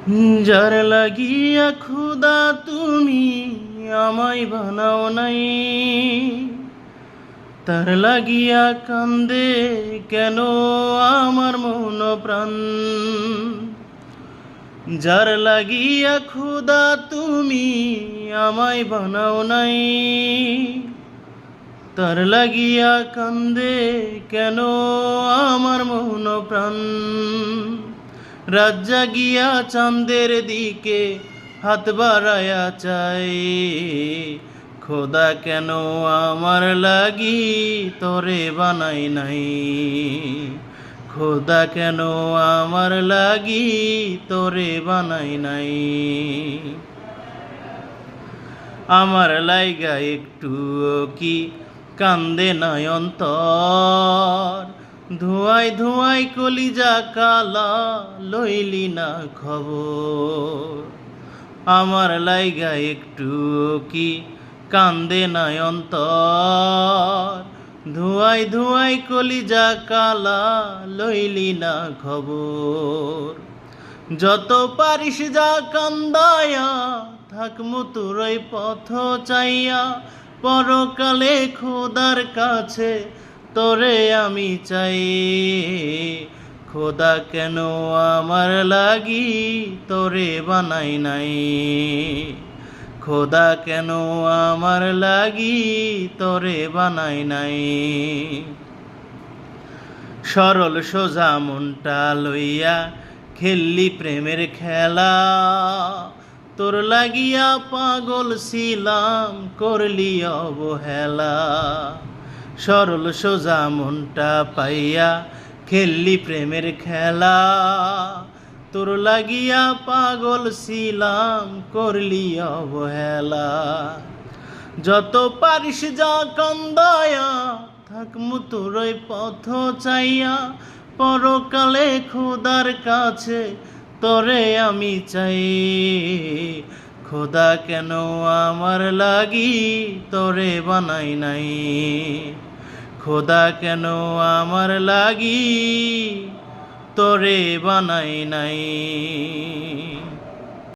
যার লাগিয়া খুদা তুমি আমায় বানাও নাই, তার লাগিয়া কান্দে কেন আমার মন প্রাণ। যার লাগিয়া খুদা তুমি আমায় বানাও নাই, তার লাগিয়া কান্দে কেন আমার মন প্রাণ। রাত জাগিয়া চাঁদের দিকে হাত বাড়ায়া চাই, খোদা কেন আমার লাগি তোরে বানাই নাই, খোদা কেন আমার লাগি তোরে বানাই নাই। আমার লাইগা একটু কি কান্দে নাই অন্তর, ধোঁয়ায় ধোঁয়ায় কলিজা কালা লইলি না খবর। আমার লাইগা একটু কি কান্দে নাই অন্তর, ধোঁয়ায় ধোঁয়ায় কলিজা কালা লইলি না খবর। যত পারিস যা কান্দায়া থাকমু তোরই পথ চাইয়া, পরকালে খোদার কাছে তোরে আমি চাই। খোদা কেন আমার লাগি তোরে বানাই নাই, খোদা কেন আমার লাগি তোরে বানাই নাই। সরল সোজা মনটা লইয়া খেললি প্রেমের খেলা, তোর লাগিয়া পাগল ছিলাম করলি অবহেলা। সরল সোজা মনটা পাইয়া খেললি প্রেমের খেলা, তোর লাগিয়া পাগল ছিলাম করলি অবহেলা। যত পারিস যা কান্দায়া থাকমু তোরই পথ চাইয়া, পরকালে খোদার কাছে তোরে আমি চাই। খোদা কেন আমার লাগি তোরে বানাই নাই, খোদা কেন আমার লাগি তোরে বানাই নাই।